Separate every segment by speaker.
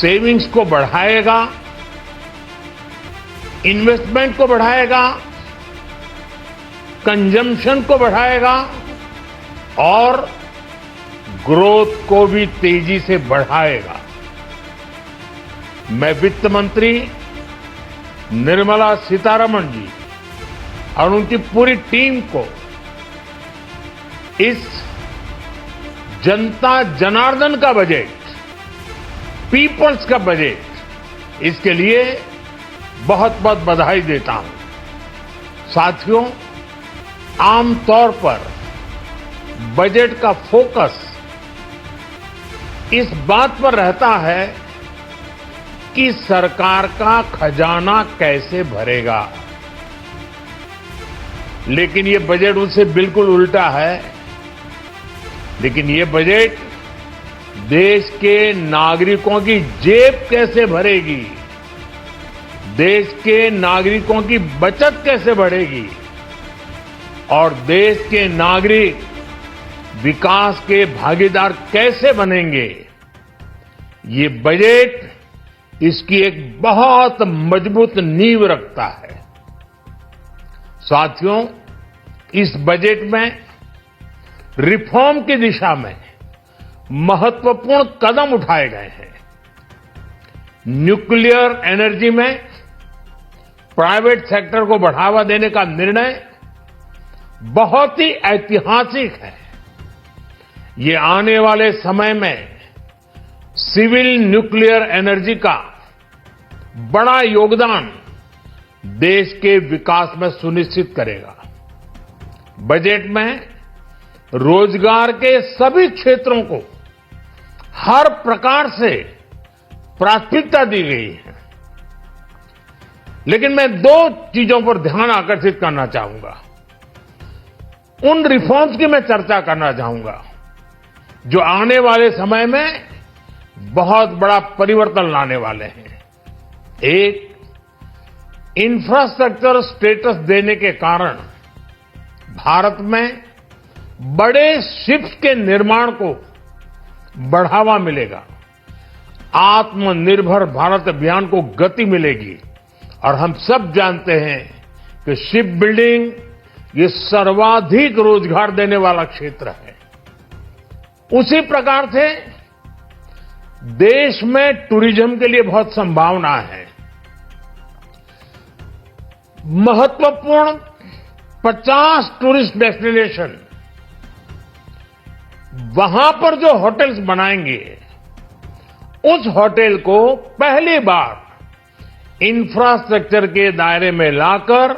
Speaker 1: Savings को बढ़ाएगा, investment को बढ़ाएगा, कंजम्पशन को बढ़ाएगा और ग्रोथ को भी तेजी से बढ़ाएगा। मैं वित्त मंत्री निर्मला सीतारमण जी और उनकी पूरी टीम को इस जनता जनार्दन का बजट, पीपल्स का बजट, इसके लिए बहुत बहुत बधाई देता हूं। साथियों, आमतौर पर बजट का फोकस इस बात पर रहता है कि सरकार का खजाना कैसे भरेगा, लेकिन ये बजट उससे बिल्कुल उल्टा है। लेकिन ये बजट देश के नागरिकों की जेब कैसे भरेगी, देश के नागरिकों की बचत कैसे बढ़ेगी और देश के नागरिक विकास के भागीदार कैसे बनेंगे, ये बजट इसकी एक बहुत मजबूत नींव रखता है। साथियों, इस बजट में रिफॉर्म की दिशा में महत्वपूर्ण कदम उठाए गए हैं। न्यूक्लियर एनर्जी में प्राइवेट सेक्टर को बढ़ावा देने का निर्णय बहुत ही ऐतिहासिक है। ये आने वाले समय में सिविल न्यूक्लियर एनर्जी का बड़ा योगदान देश के विकास में सुनिश्चित करेगा। बजट में रोजगार के सभी क्षेत्रों को हर प्रकार से प्राथमिकता दी गई है। लेकिन मैं दो चीजों पर ध्यान आकर्षित करना चाहूंगा। उन रिफॉर्म्स की मैं चर्चा करना चाहूंगा जो आने वाले समय में बहुत बड़ा परिवर्तन लाने वाले हैं। एक, इंफ्रास्ट्रक्चर स्टेटस देने के कारण भारत में बड़े शिप्स के निर्माण को बढ़ावा मिलेगा, आत्मनिर्भर भारत अभियान को गति मिलेगी। और हम सब जानते हैं कि शिप बिल्डिंग ये सर्वाधिक रोजगार देने वाला क्षेत्र है। उसी प्रकार से देश में टूरिज्म के लिए बहुत संभावना है। महत्वपूर्ण 50 टूरिस्ट डेस्टिनेशन, वहां पर जो होटल्स बनाएंगे, उस होटल को पहली बार इंफ्रास्ट्रक्चर के दायरे में लाकर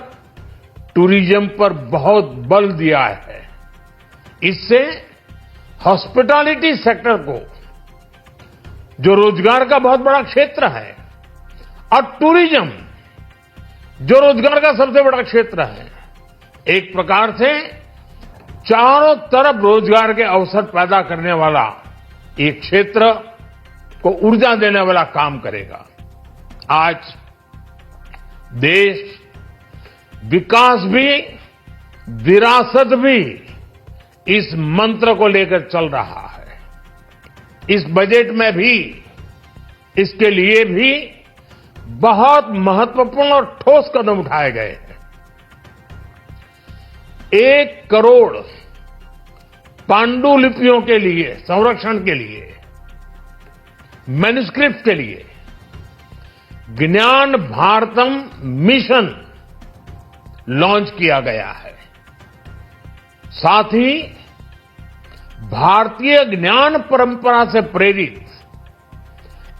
Speaker 1: टूरिज्म पर बहुत बल दिया है। इससे हॉस्पिटैलिटी सेक्टर को, जो रोजगार का बहुत बड़ा क्षेत्र है, और टूरिज्म जो रोजगार का सबसे बड़ा क्षेत्र है, एक प्रकार से चारों तरफ रोजगार के अवसर पैदा करने वाला एक क्षेत्र को ऊर्जा देने वाला काम करेगा। आज देश विकास भी, विरासत भी इस मंत्र को लेकर चल रहा है। इस बजट में भी इसके लिए भी बहुत महत्वपूर्ण और ठोस कदम उठाए गए हैं। 1 करोड़ पांडुलिपियों के लिए संरक्षण के लिए, मैन्युस्क्रिप्ट के लिए ज्ञान भारतम मिशन लॉन्च किया गया है। साथ ही भारतीय ज्ञान परंपरा से प्रेरित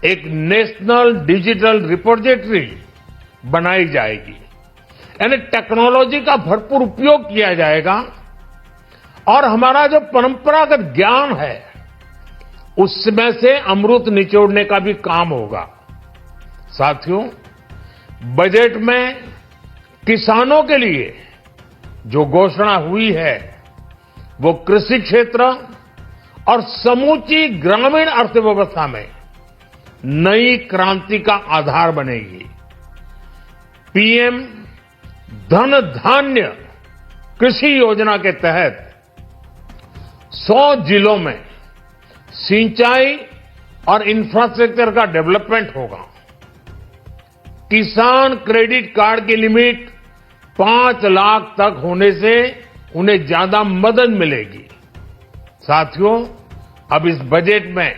Speaker 1: एक नेशनल डिजिटल रिपोजिटरी बनाई जाएगी। यानी टेक्नोलॉजी का भरपूर उपयोग किया जाएगा और हमारा जो परंपरागत ज्ञान है उसमें से अमृत निचोड़ने का भी काम होगा। साथियों, बजट में किसानों के लिए जो घोषणा हुई है वो कृषि क्षेत्र और समूची ग्रामीण अर्थव्यवस्था में नई क्रांति का आधार बनेगी। पीएम धन धान्य कृषि योजना के तहत 100 जिलों में सिंचाई और इंफ्रास्ट्रक्चर का डेवलपमेंट होगा। किसान क्रेडिट कार्ड की लिमिट 5 लाख तक होने से उन्हें ज्यादा मदद मिलेगी। साथियों, अब इस बजट में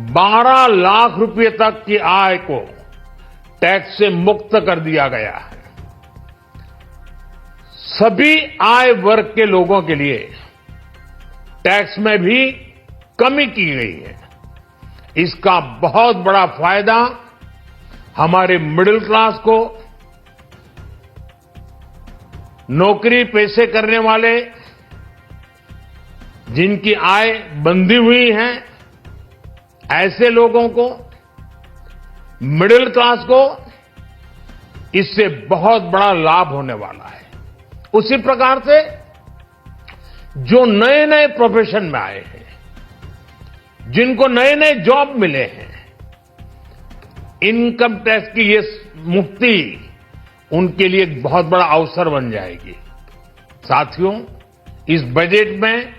Speaker 1: 12 लाख रुपए तक की आय को टैक्स से मुक्त कर दिया गया है। सभी आय वर्ग के लोगों के लिए टैक्स में भी कमी की गई है। इसका बहुत बड़ा फायदा हमारे मिडिल क्लास को, नौकरी पेशे करने वाले जिनकी आय बंधी हुई है, ऐसे लोगों को, मिडिल क्लास को इससे बहुत बड़ा लाभ होने वाला है। उसी प्रकार से जो नए नए प्रोफेशन में आए हैं, जिनको नए नए जॉब मिले हैं, इनकम टैक्स की ये मुक्ति उनके लिए एक बहुत बड़ा अवसर बन जाएगी। साथियों, इस बजट में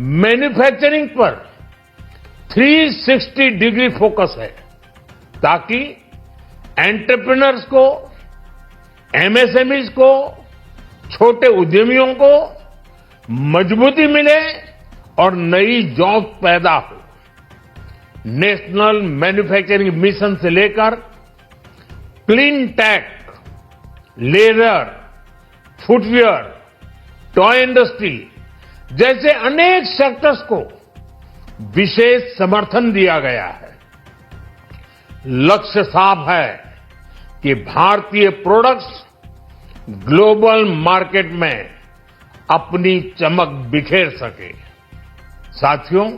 Speaker 1: मैन्युफैक्चरिंग पर 360 डिग्री फोकस है, ताकि एंटरप्रेन्योर्स को, एमएसएमईज को, छोटे उद्यमियों को मजबूती मिले और नई जॉब पैदा हो। नेशनल मैन्युफैक्चरिंग मिशन से लेकर clean tech, leather, footwear, toy industry जैसे अनेक सेक्टर्स को विशेष समर्थन दिया गया है। लक्ष्य साफ है कि भारतीय प्रोडक्ट्स ग्लोबल मार्केट में अपनी चमक बिखेर सके। साथियों,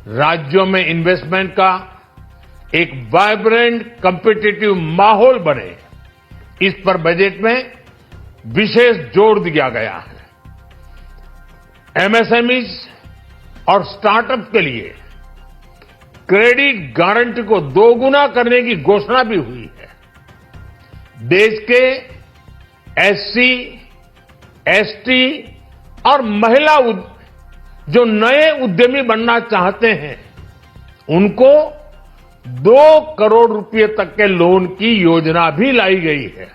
Speaker 1: राज्यों में इन्वेस्टमेंट का एक वाइब्रेंट कॉम्पिटिटिव माहौल बने, इस पर बजट में विशेष जोर दिया गया है। एमएसएमईज और स्टार्टअप के लिए क्रेडिट गारंटी को 2 गुना करने की घोषणा भी हुई है। देश के एससी, एसटी और महिला जो नए उद्यमी बनना चाहते हैं, उनको 2 करोड़ रुपए तक के लोन की योजना भी लाई गई है।